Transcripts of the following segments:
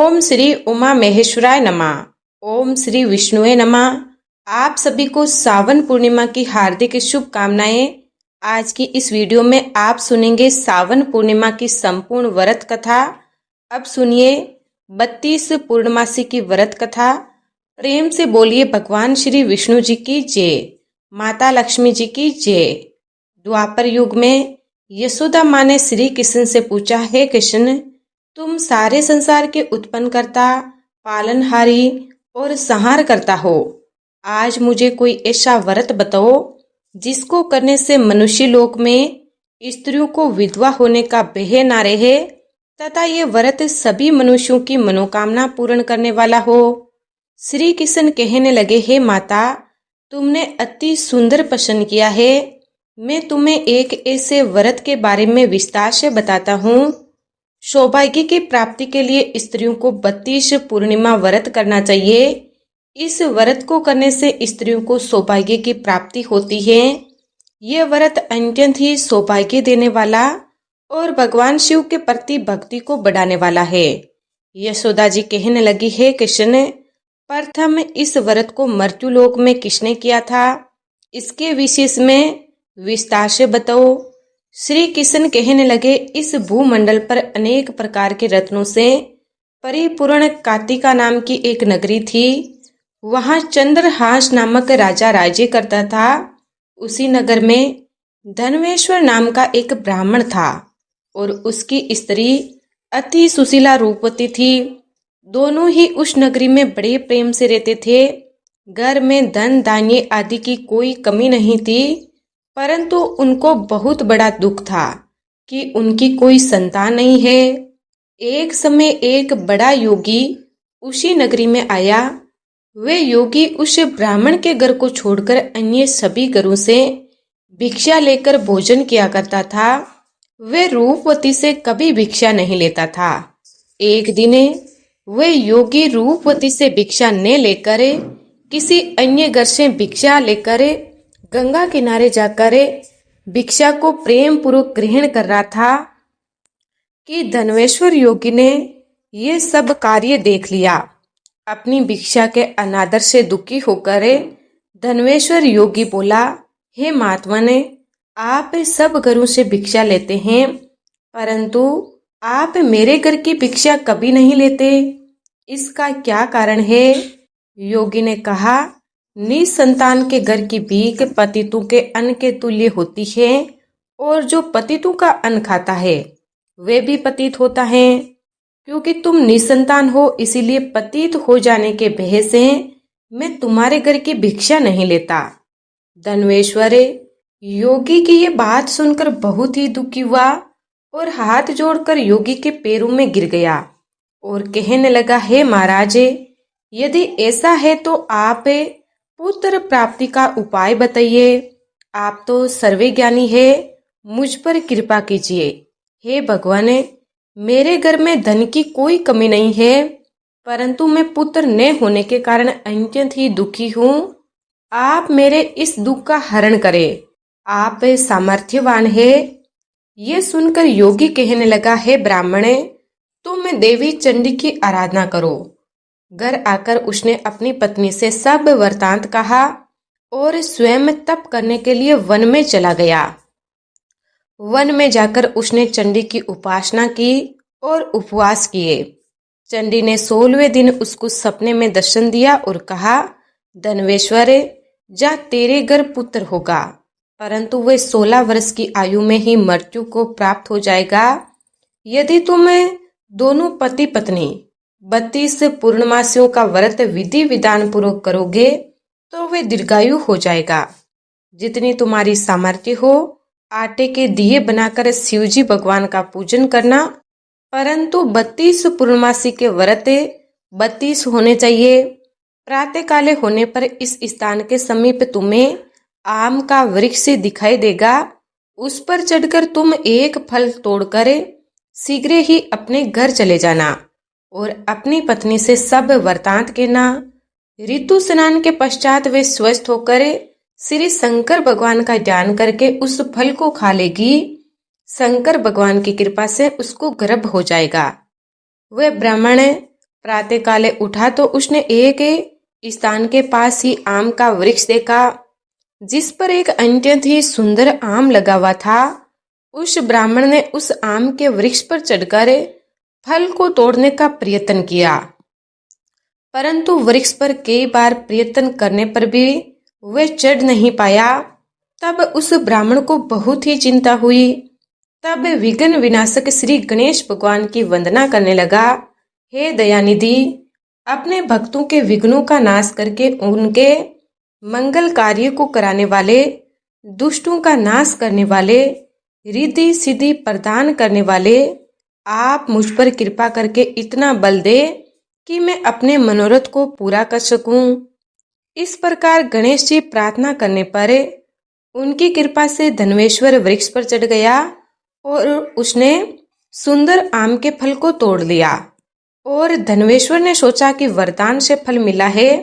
ओम श्री उमा महेश्वराय नमः। ओम श्री विष्णुवे नमः। आप सभी को सावन पूर्णिमा की हार्दिक शुभकामनाएं। आज की इस वीडियो में आप सुनेंगे सावन पूर्णिमा की संपूर्ण व्रत कथा। अब सुनिए 32 पूर्णमासी की व्रत कथा। प्रेम से बोलिए भगवान श्री विष्णु जी की जय, माता लक्ष्मी जी की जय। द्वापर युग में यशोदा माँ ने श्री कृष्ण से पूछा, हे कृष्ण, तुम सारे संसार के उत्पन्न करता, पालनहारी और संहार करता हो। आज मुझे कोई ऐसा व्रत बताओ जिसको करने से मनुष्य लोक में स्त्रियों को विधवा होने का भय ना रहे तथा ये व्रत सभी मनुष्यों की मनोकामना पूर्ण करने वाला हो। श्री कृष्ण कहने लगे, हे माता, तुमने अति सुंदर प्रश्न किया है। मैं तुम्हें एक ऐसे व्रत के बारे में विस्तार से बताता हूँ। सौभाग्य की प्राप्ति के लिए स्त्रियों को 32 पूर्णिमा व्रत करना चाहिए। इस व्रत को करने से स्त्रियों को सौभाग्य की प्राप्ति होती है। यह व्रत अत्यंत ही सौभाग्य देने वाला और भगवान शिव के प्रति भक्ति को बढ़ाने वाला है। यशोदा जी कहने लगी, है कृष्ण, प्रथम इस व्रत को मर्त्युलोक में किसने किया था? इसके विशेष में विस्तार से बताओ। श्री कृष्ण कहने लगे, इस भूमंडल पर अनेक प्रकार के रत्नों से परिपूर्ण कातिका नाम की एक नगरी थी। वहां चंद्रहास नामक राजा राज्य करता था। उसी नगर में धनवेश्वर नाम का एक ब्राह्मण था और उसकी स्त्री अति सुशीला रूपवती थी। दोनों ही उस नगरी में बड़े प्रेम से रहते थे। घर में धन धान्य आदि की कोई कमी नहीं थी, परंतु उनको बहुत बड़ा दुख था कि उनकी कोई संतान नहीं है। एक समय एक बड़ा योगी उसी नगरी में आया। वे योगी उस ब्राह्मण के घर को छोड़कर अन्य सभी घरों से भिक्षा लेकर भोजन किया करता था। वे रूपवती से कभी भिक्षा नहीं लेता था। एक दिन वे योगी रूपवती से भिक्षा न लेकर किसी अन्य घर से भिक्षा लेकर गंगा किनारे जाकर भिक्षा को प्रेम पूर्वक ग्रहण कर रहा था कि धनवेश्वर योगी ने ये सब कार्य देख लिया। अपनी भिक्षा के अनादर से दुखी होकर धनवेश्वर योगी बोला, हे महात्मा ने, आप सब घरों से भिक्षा लेते हैं, परंतु आप मेरे घर की भिक्षा कभी नहीं लेते। इसका क्या कारण है? योगी ने कहा, निसंतान के घर की भीख पतितों के अन्न के तुल्य होती है और जो पतितों का अन्न खाता है वे भी पतित होता है। क्योंकि तुम निसंतान हो, इसीलिए पतित हो जाने के भय से मैं तुम्हारे घर की भिक्षा नहीं लेता। धनवेश्वर योगी की ये बात सुनकर बहुत ही दुखी हुआ और हाथ जोड़कर योगी के पैरों में गिर गया और कहने लगा, हे महाराज, यदि ऐसा है तो आप पुत्र प्राप्ति का उपाय बताइए। आप तो सर्वज्ञानी है, मुझ पर कृपा कीजिए। हे भगवान, मेरे घर में धन की कोई कमी नहीं है, परंतु मैं पुत्र न होने के कारण अत्यंत ही दुखी हूँ। आप मेरे इस दुख का हरण करें। आप सामर्थ्यवान है। ये सुनकर योगी कहने लगा, हे ब्राह्मण, तुम देवी चंडी की आराधना करो। घर आकर उसने अपनी पत्नी से सब वृतांत कहा और स्वयं तप करने के लिए वन में चला गया। वन में जाकर उसने चंडी की उपासना की और उपवास किए। चंडी ने 16वें दिन उसको सपने में दर्शन दिया और कहा, धनवेश्वर, जा, तेरे घर पुत्र होगा, परंतु वह 16 वर्ष की आयु में ही मृत्यु को प्राप्त हो जाएगा। यदि तुम दोनों पति पत्नी 32 पूर्णमासियों का व्रत विधि विधान पूर्वक करोगे तो वे दीर्घायु हो जाएगा। जितनी तुम्हारी सामर्थ्य हो, आटे के दिए बनाकर शिवजी भगवान का पूजन करना, परंतु 32 पूर्णमासी के व्रत 32 होने चाहिए। प्रातः काले होने पर इस स्थान के समीप तुम्हें आम का वृक्ष दिखाई देगा। उस पर चढ़कर तुम एक फल तोड़कर शीघ्र ही अपने घर चले जाना और अपनी पत्नी से सब वृतांत कहना। ऋतु स्नान के पश्चात वे स्वस्थ होकर श्री शंकर भगवान का ध्यान करके उस फल को खा लेगी। शंकर भगवान की कृपा से उसको गर्भ हो जाएगा। वह ब्राह्मण प्रातः काले उठा तो उसने एक स्थान के पास ही आम का वृक्ष देखा, जिस पर एक अत्यंत ही सुंदर आम लगा हुआ था। उस ब्राह्मण ने उस आम के वृक्ष पर चढ़कर फल को तोड़ने का प्रयत्न किया, परंतु वृक्ष पर कई बार प्रयत्न करने पर भी वह चढ़ नहीं पाया। तब उस ब्राह्मण को बहुत ही चिंता हुई। तब विघ्न विनाशक श्री गणेश भगवान की वंदना करने लगा। हे दयानिधि, अपने भक्तों के विघ्नों का नाश करके उनके मंगल कार्य को कराने वाले, दुष्टों का नाश करने वाले, रिद्धि सिद्धि प्रदान करने वाले, आप मुझ पर कृपा करके इतना बल दे कि मैं अपने मनोरथ को पूरा कर सकूं। इस प्रकार गणेश जी प्रार्थना करने पर उनकी कृपा से धनवेश्वर वृक्ष पर चढ़ गया और उसने सुंदर आम के फल को तोड़ लिया। और धनवेश्वर ने सोचा कि वरदान से फल मिला है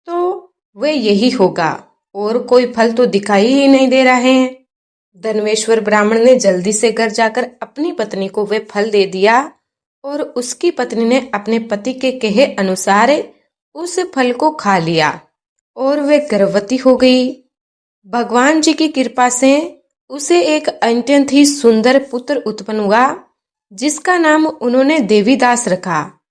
तो वह यही होगा, और कोई फल तो दिखाई ही नहीं दे रहा है। धनवेश्वर ब्राह्मण ने जल्दी से घर जाकर अपनी पत्नी को वह फल दे दिया और उसकी पत्नी ने अपने पति के कहे अनुसार उस फल को खा लिया और वह गर्भवती हो गई। भगवान जी की कृपा से उसे एक अत्यंत ही सुंदर पुत्र उत्पन्न हुआ, जिसका नाम उन्होंने देवीदास रखा।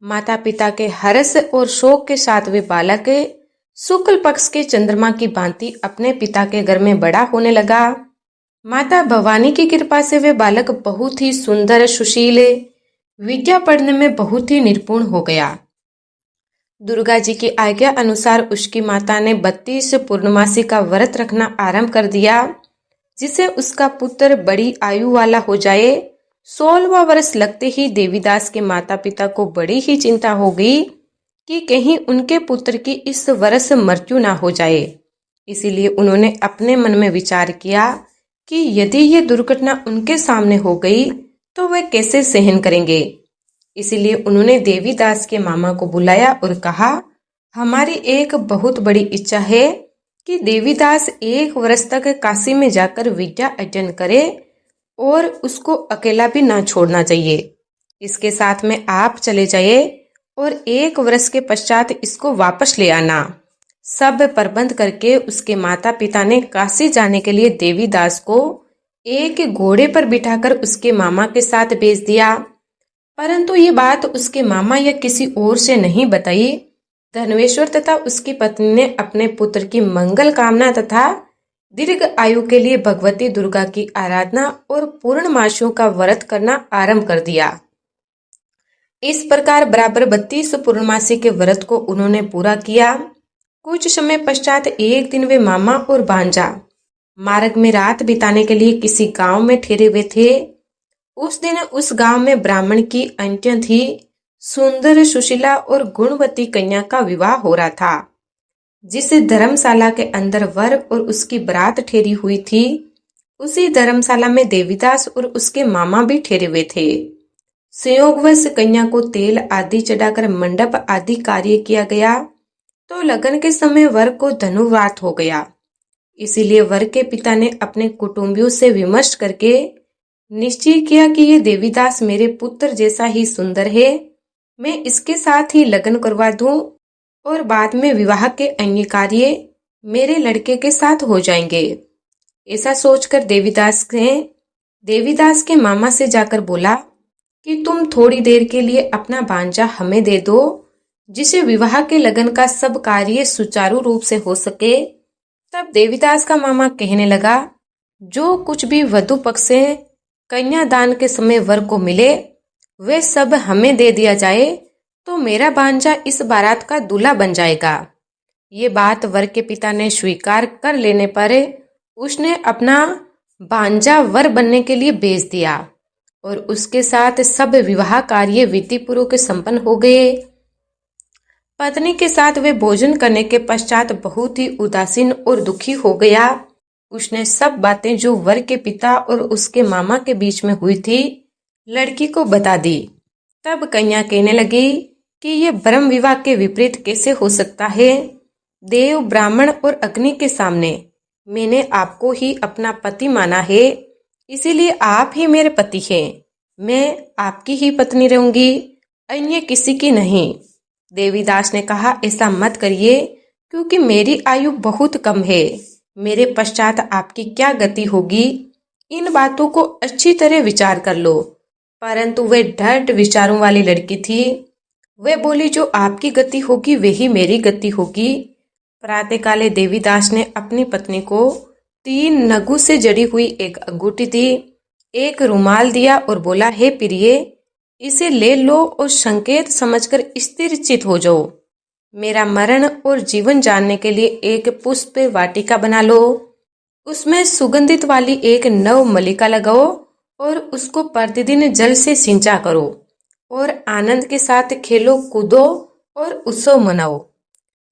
माता पिता के हर्ष और शोक के साथ वे बालक शुक्ल पक्ष के चंद्रमा की भांति अपने पिता के घर में बड़ा होने लगा। माता भवानी की कृपा से वे बालक बहुत ही सुंदर, सुशील, विद्या पढ़ने में बहुत ही निपुण हो गया। दुर्गा जी की आज्ञा अनुसार उसकी माता ने 32 पूर्णमासी का व्रत रखना आरंभ कर दिया, जिसे उसका पुत्र बड़ी आयु वाला हो जाए। 16वां वर्ष लगते ही देवीदास के माता पिता को बड़ी ही चिंता हो गई कि कहीं उनके पुत्र की इस वर्ष मृत्यु ना हो जाए। इसीलिए उन्होंने अपने मन में विचार किया कि यदि ये दुर्घटना उनके सामने हो गई तो वे कैसे सहन करेंगे। इसीलिए उन्होंने देवीदास के मामा को बुलाया और कहा, हमारी एक बहुत बड़ी इच्छा है कि देवीदास 1 वर्ष तक काशी में जाकर विद्या अर्जन करे और उसको अकेला भी ना छोड़ना चाहिए। इसके साथ में आप चले जाइए और 1 वर्ष के पश्चात इसको वापस ले आना। सब प्रबंध करके उसके माता पिता ने काशी जाने के लिए देवीदास को एक घोड़े पर बिठाकर उसके मामा के साथ भेज दिया। परंतु ये बात उसके मामा या किसी और से नहीं बताई। धनवेश्वर तथा उसकी पत्नी ने अपने पुत्र की मंगल कामना तथा दीर्घ आयु के लिए भगवती दुर्गा की आराधना और पूर्णमासियों का व्रत करना आरंभ कर दिया। इस प्रकार बराबर 32 पूर्णमासी के व्रत को उन्होंने पूरा किया। कुछ समय पश्चात एक दिन वे मामा और भांजा मार्ग में रात बिताने के लिए किसी गांव में ठहरे हुए थे। उस दिन उस गांव में ब्राह्मण की अत्यंत ही सुंदर, सुशीला और गुणवती कन्या का विवाह हो रहा था। जिस धर्मशाला के अंदर वर और उसकी बारात ठहरी हुई थी, उसी धर्मशाला में देवीदास और उसके मामा भी ठहरे हुए थे। संयोगवश कन्या को तेल आदि चढ़ाकर मंडप आदि कार्य किया गया तो लगन के समय वर को धनुर्वात हो गया। इसीलिए वर के पिता ने अपने कुटुंबियों से विमर्श करके निश्चय किया कि ये देवीदास मेरे पुत्र जैसा ही सुंदर है, मैं इसके साथ ही लगन करवा दूं और बाद में विवाह के अन्य कार्य मेरे लड़के के साथ हो जाएंगे। ऐसा सोचकर देवीदास के मामा से जाकर बोला कि तुम थोड़ी देर के लिए अपना भांजा हमें दे दो, जिसे विवाह के लगन का सब कार्य सुचारू रूप से हो सके। तब देवीदास का मामा कहने लगा, जो कुछ भी वधु पक्ष से कन्यादान के समय वर को मिले वे सब हमें दे दिया जाए तो मेरा भांजा इस बारात का दूल्हा बन जाएगा। ये बात वर के पिता ने स्वीकार कर लेने पर उसने अपना भांजा वर बनने के लिए भेज दिया और उसके साथ सब विवाह कार्य विधि पूर्वक संपन्न हो गए। पत्नी के साथ वे भोजन करने के पश्चात बहुत ही उदासीन और दुखी हो गया। उसने सब बातें जो वर के पिता और उसके मामा के बीच में हुई थी लड़की को बता दी। तब कन्या कहने लगी कि ये ब्रह्म विवाह के विपरीत कैसे हो सकता है। देव, ब्राह्मण और अग्नि के सामने मैंने आपको ही अपना पति माना है, इसीलिए आप ही मेरे पति हैं। मैं आपकी ही पत्नी रहूंगी। अन्य किसी की नहीं। देवीदास ने कहा, ऐसा मत करिए, क्योंकि मेरी आयु बहुत कम है। मेरे पश्चात आपकी क्या गति होगी, इन बातों को अच्छी तरह विचार कर लो। परंतु वे ढर्ट विचारों वाली लड़की थी। वे बोली, जो आपकी गति होगी वही मेरी गति होगी। प्रातःकाले देवीदास ने अपनी पत्नी को 3 नगु से जड़ी हुई एक अंगूठी दी, एक रुमाल दिया और बोला, हे प्रिय, इसे ले लो और संकेत समझकर स्थिर चित हो जाओ। मेरा मरण और जीवन जानने के लिए एक पुष्प वाटिका बना लो। उसमें सुगंधित वाली एक नव मलिका लगाओ और उसको प्रतिदिन जल से सिंचा करो और आनंद के साथ खेलो कूदो और उत्सव मनाओ।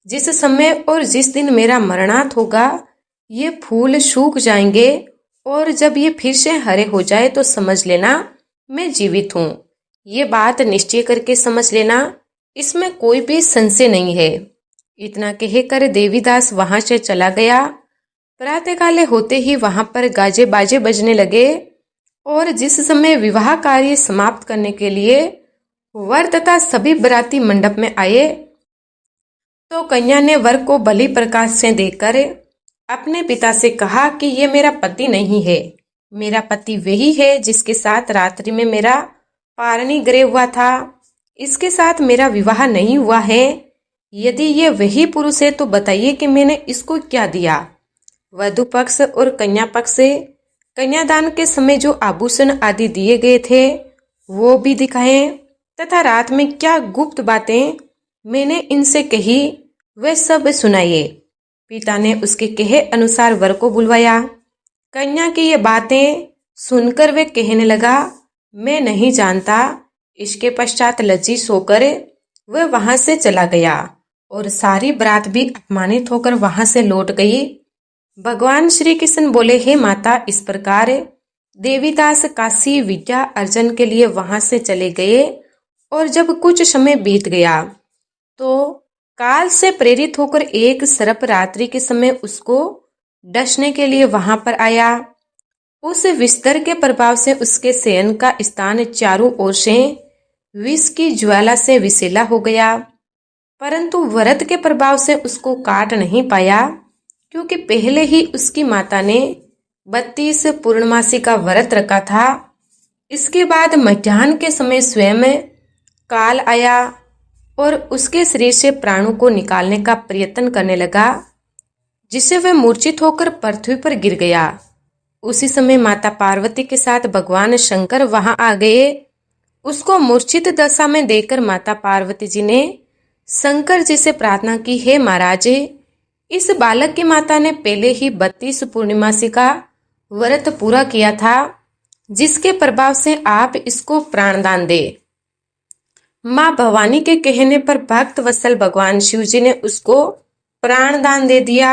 जिस समय और जिस दिन मेरा मरणांत होगा, ये फूल सूख जाएंगे और जब ये फिर से हरे हो जाए तो समझ लेना मैं जीवित हूँ। ये बात निश्चय करके समझ लेना, इसमें कोई भी संशय नहीं है। इतना कहकर देवीदास वहां से चला गया। प्रातःकाले होते ही वहां पर गाजे बाजे बजने लगे और जिस समय विवाह कार्य समाप्त करने के लिए वर तथा सभी बराती मंडप में आए, तो कन्या ने वर को बलि प्रकाश से देखकर अपने पिता से कहा कि ये मेरा पति नहीं है। मेरा पति वही है जिसके साथ रात्रि में मेरा पारणी ग्रह हुआ था। इसके साथ मेरा विवाह नहीं हुआ है। यदि ये वही पुरुष है तो बताइए कि मैंने इसको क्या दिया। वधु पक्ष और कन्या पक्ष से कन्यादान के समय जो आभूषण आदि दिए गए थे वो भी दिखाएं, तथा रात में क्या गुप्त बातें मैंने इनसे कही वे सब सुनाइए। पिता ने उसके कहे अनुसार वर को बुलवाया। कन्या की ये बातें सुनकर वे कहने लगा, मैं नहीं जानता। इसके पश्चात लज्जित होकर वह वहां से चला गया और सारी बरात भी अपमानित होकर वहां से लौट गई। भगवान श्री कृष्ण बोले, हे माता, इस प्रकार देवीदास काशी विद्या अर्जन के लिए वहां से चले गए और जब कुछ समय बीत गया तो काल से प्रेरित होकर एक सर्प रात्रि के समय उसको डसने के लिए वहां पर आया। उस विस्तर के प्रभाव से उसके शयन का स्थान चारों ओर से विष की ज्वाला से विषैला हो गया, परंतु व्रत के प्रभाव से उसको काट नहीं पाया, क्योंकि पहले ही उसकी माता ने 32 पूर्णमासी का व्रत रखा था। इसके बाद मध्याह्न के समय स्वयं काल आया और उसके शरीर से प्राणों को निकालने का प्रयत्न करने लगा, जिससे वह मूर्छित होकर पृथ्वी पर गिर गया। उसी समय माता पार्वती के साथ भगवान शंकर वहां आ गए। उसको मूर्छित दशा में देखकर माता पार्वती जी ने शंकर जी से प्रार्थना की, हे महाराज, इस बालक की माता ने पहले ही 32 पूर्णिमासी का व्रत पूरा किया था, जिसके प्रभाव से आप इसको प्राणदान दे। माँ भवानी के कहने पर भक्त वत्सल भगवान शिव जी ने उसको प्राणदान दे दिया।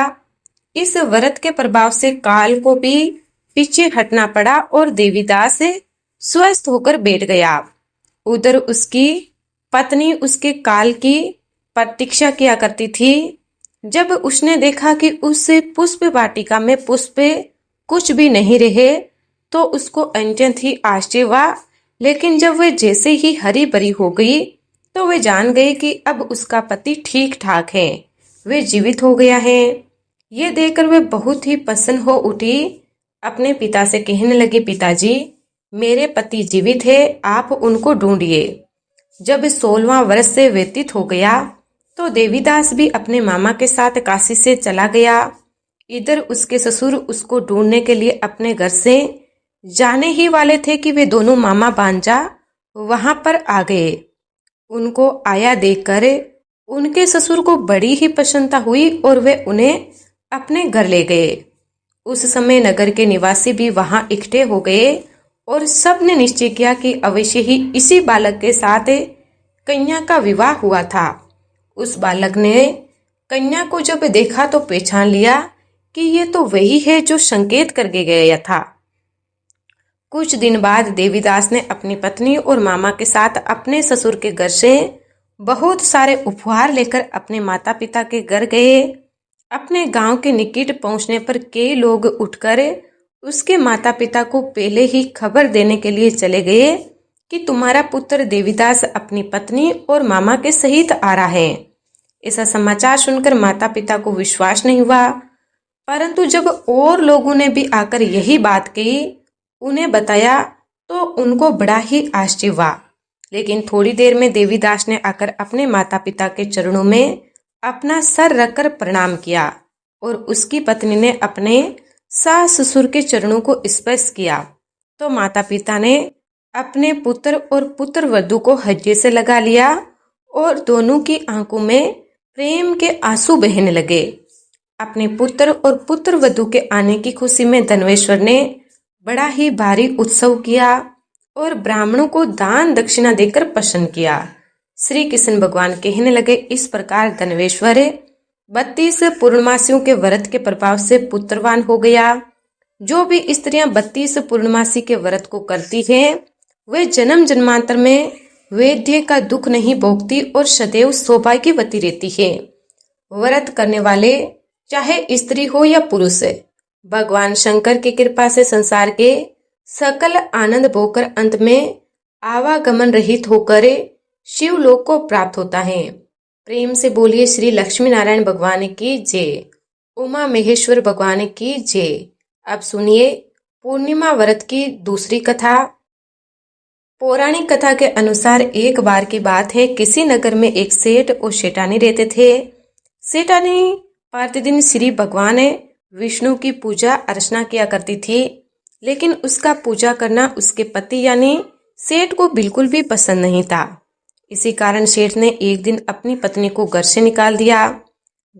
इस व्रत के प्रभाव से काल को भी पीछे हटना पड़ा और देवीदास स्वस्थ होकर बैठ गया। उधर उसकी पत्नी उसके काल की प्रतीक्षा किया करती थी। जब उसने देखा कि उस पुष्प वाटिका में पुष्प कुछ भी नहीं रहे तो उसको अत्यंत ही आश्चर्य हुआ, लेकिन जब वह जैसे ही हरी भरी हो गई तो वे जान गए कि अब उसका पति ठीक ठाक है, वे जीवित हो गया है। ये देखकर वे बहुत ही प्रसन्न हो उठी। अपने पिता से कहने लगे, पिताजी, मेरे पति जीवित है, आप उनको ढूंढिए। जब 16वां वर्ष से व्यतीत हो गया तो देवीदास भी अपने मामा के साथ काशी से चला गया। इधर उसके ससुर उसको ढूंढने के लिए अपने घर से जाने ही वाले थे कि वे दोनों मामा भांजा वहां पर आ गए। उनको आया देखकर उनके ससुर को बड़ी ही प्रसन्नता हुई और वे उन्हें अपने घर ले गए। उस समय नगर के निवासी भी वहां इकट्ठे हो गए और सब ने निश्चय किया कि अवश्य ही इसी बालक के साथ कन्या का विवाह हुआ था। उस बालक ने कन्या को जब देखा तो पहचान लिया कि ये तो वही है जो संकेत करके गया था। कुछ दिन बाद देवीदास ने अपनी पत्नी और मामा के साथ अपने ससुर के घर से बहुत सारे उपहार लेकर अपने माता पिता के घर गए। अपने गांव के निकट पहुंचने पर कई लोग उठकर उसके माता पिता को पहले ही खबर देने के लिए चले गए कि तुम्हारा पुत्र देवीदास अपनी पत्नी और मामा के सहित आ रहा है। ऐसा समाचार सुनकर माता पिता को विश्वास नहीं हुआ, परंतु जब और लोगों ने भी आकर यही बात कही, उन्हें बताया, तो उनको बड़ा ही आश्चर्य हुआ। लेकिन थोड़ी देर में देवीदास ने आकर अपने माता पिता के चरणों में अपना सर रखकर प्रणाम किया और उसकी पत्नी ने अपने सास ससुर के चरणों को स्पर्श किया। तो माता पिता ने अपने पुत्र और पुत्र वधू को हज्जे से लगा लिया और दोनों की आंखों में प्रेम के आंसू बहने लगे। अपने पुत्र और पुत्र वधू के आने की खुशी में धनवेश्वर ने बड़ा ही भारी उत्सव किया और ब्राह्मणों को दान दक्षिणा देकर प्रसन्न किया। श्री कृष्ण भगवान कहने लगे, इस प्रकार धनवेश्वर 32 पूर्णमासियों के व्रत के प्रभाव से पुत्रवान हो गया। जो भी स्त्रियां 32 पूर्णमासी के व्रत को करती हैं, वे जन्म जन्मांतर में वैद्य का दुख नहीं भोगती और सदैव सौभाग्यवती रहती है। व्रत करने वाले चाहे स्त्री हो या पुरुष, भगवान शंकर की कृपा से संसार के सकल आनंद भोगकर अंत में आवागमन रहित होकर शिवलोक को प्राप्त होता है। प्रेम से बोलिए श्री लक्ष्मी नारायण भगवान की जय, उमा महेश्वर भगवान की जय। अब सुनिए पूर्णिमा व्रत की दूसरी कथा। पौराणिक कथा के अनुसार एक बार की बात है, किसी नगर में एक सेठ और सेठानी रहते थे। सेठानी प्रतिदिन श्री भगवान विष्णु की पूजा अर्चना किया करती थी, लेकिन उसका पूजा करना उसके पति यानी सेठ को बिल्कुल भी पसंद नहीं था। इसी कारण सेठ ने एक दिन अपनी पत्नी को घर से निकाल दिया।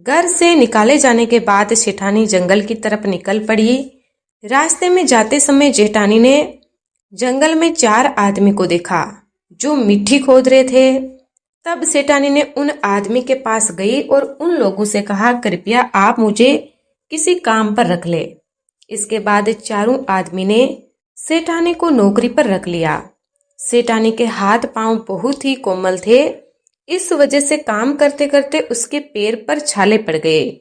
घर से निकाले जाने के बाद सेठानी जंगल की तरफ निकल पड़ी। रास्ते में जाते समय जेठानी ने जंगल में 4 आदमी को देखा जो मिट्टी खोद रहे थे। तब सेठानी ने उन आदमी के पास गई और उन लोगों से कहा, कृपया आप मुझे किसी काम पर रख ले। इसके बाद चारों आदमी ने सेठानी को नौकरी पर रख लिया। सेठानी के हाथ पांव बहुत ही कोमल थे, इस वजह से काम करते करते उसके पैर पर छाले पड़ गए।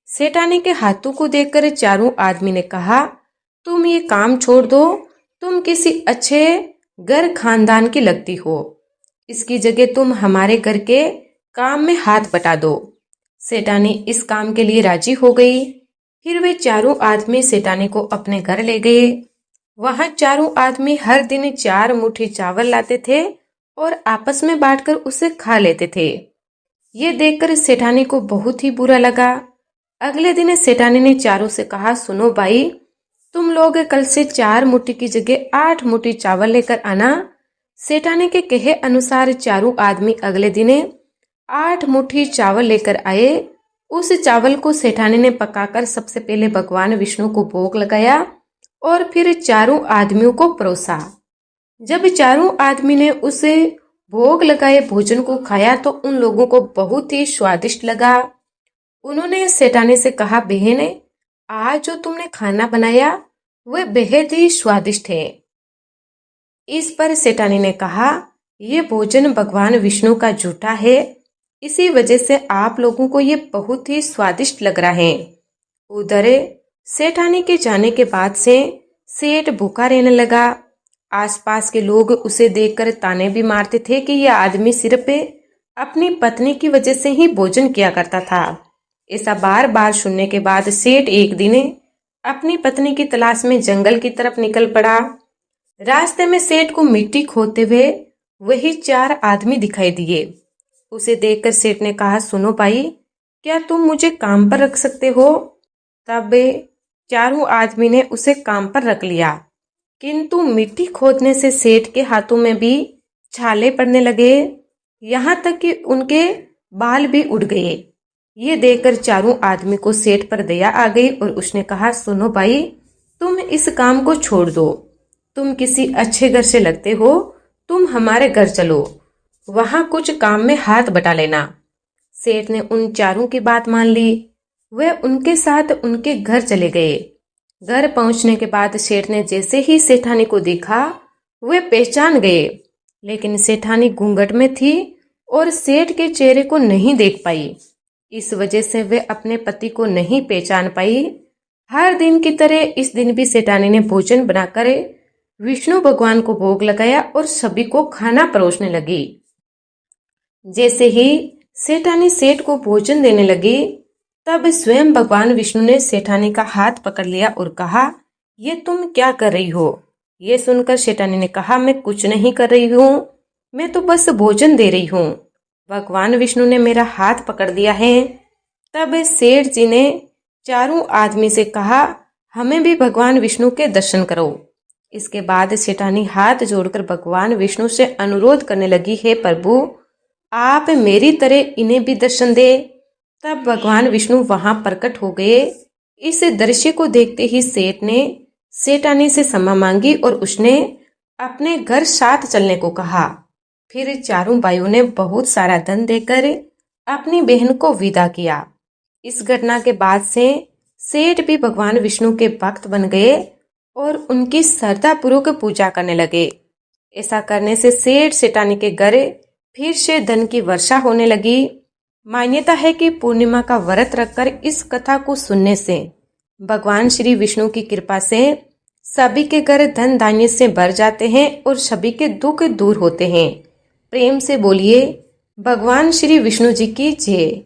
सेठानी के हाथों को देखकर चारों आदमी ने कहा, तुम ये काम छोड़ दो, तुम किसी अच्छे घर खानदान की लगती हो, इसकी जगह तुम हमारे घर के काम में हाथ बटा दो। सेठानी इस काम के लिए राजी हो गई। फिर वे चारों आदमी सेठानी को अपने घर ले गए। वहां चारों आदमी हर दिन 4 मुट्ठी चावल लाते थे और आपस में बांटकर उसे खा लेते थे। ये देखकर सेठानी को बहुत ही बुरा लगा। अगले दिन सेठानी ने चारों से कहा, सुनो भाई, तुम लोग कल से 4 मुट्ठी की जगह 8 मुट्ठी चावल लेकर आना। सेठानी के कहे अनुसार चारों आदमी अगले दिन 8 मुट्ठी चावल लेकर आए। उस चावल को सेठानी ने पकाकर सबसे पहले भगवान विष्णु को भोग लगाया और फिर चारों आदमियों को परोसा। जब चारों आदमी ने उसे भोग लगाए भोजन को खाया तो उन लोगों को बहुत ही स्वादिष्ट लगा। उन्होंने सेठानी से कहा, बहन, आज जो तुमने खाना बनाया वह बेहद ही स्वादिष्ट है। इस पर सेठानी ने कहा, यह भोजन भगवान विष्णु का झूठा है, इसी वजह से आप लोगों को ये बहुत ही स्वादिष्ट लग रहा है। उधर सेठानी के जाने के बाद से सेठ भूखा रहने लगा। आसपास के लोग उसे देखकर ताने भी मारते थे कि यह आदमी सिर्फ अपनी पत्नी की वजह से ही भोजन किया करता था। ऐसा बार बार सुनने के बाद सेठ एक दिन अपनी पत्नी की तलाश में जंगल की तरफ निकल पड़ा। रास्ते में सेठ को मिट्टी खोदते हुए वही 4 आदमी दिखाई दिए। उसे देखकर सेठ ने कहा, सुनो भाई, क्या तुम मुझे काम पर रख सकते हो? तब चारों आदमी ने उसे काम पर रख लिया, किंतु मिट्टी खोदने से सेठ के हाथों में भी छाले पड़ने लगे, यहाँ तक कि उनके बाल भी उड़ गए। ये देखकर चारों आदमी को सेठ पर दया आ गई और उसने कहा, सुनो भाई, तुम इस काम को छोड़ दो, तुम किसी अच्छे घर से लगते हो, तुम हमारे घर चलो, वहां कुछ काम में हाथ बटा लेना। सेठ ने उन चारों की बात मान ली। वे उनके साथ उनके घर चले गए। घर पहुंचने के बाद सेठ ने जैसे ही सेठानी को देखा वे पहचान गए, लेकिन सेठानी घूंघट में थी और सेठ के चेहरे को नहीं देख पाई। इस वजह से वे अपने पति को नहीं पहचान पाई। हर दिन की तरह इस दिन भी सेठानी ने भोजन बनाकर विष्णु भगवान को भोग लगाया और सभी को खाना परोसने लगी। जैसे ही सेठानी सेठ को भोजन देने लगी, तब स्वयं भगवान विष्णु ने सेठानी का हाथ पकड़ लिया और कहा, ये तुम क्या कर रही हो? ये सुनकर सेठानी ने कहा, मैं कुछ नहीं कर रही हूँ, मैं तो बस भोजन दे रही हूँ। भगवान विष्णु ने मेरा हाथ पकड़ दिया है। तब सेठ जी ने चारों आदमी से कहा, हमें भी भगवान विष्णु के दर्शन करो। इसके बाद सेठानी हाथ जोड़कर भगवान विष्णु से अनुरोध करने लगी, हे प्रभु, आप मेरी तरह इन्हें भी दर्शन दे। तब भगवान विष्णु वहां प्रकट हो गए। इस दृश्य को देखते ही सेठ ने सेठानी से क्षमा मांगी और उसने अपने घर साथ चलने को कहा। फिर चारों भाइयों ने बहुत सारा धन देकर अपनी बहन को विदा किया। इस घटना के बाद से सेठ भी भगवान विष्णु के भक्त बन गए और उनकी श्रद्धापूर्वक पूजा करने लगे। ऐसा करने से सेठ सेठानी के घर फिर से धन की वर्षा होने लगी। मान्यता है कि पूर्णिमा का व्रत रखकर इस कथा को सुनने से भगवान श्री विष्णु की कृपा से सभी के घर धन धान्य से भर जाते हैं और सभी के दुख दूर होते हैं। प्रेम से बोलिए, भगवान श्री विष्णु जी की जय।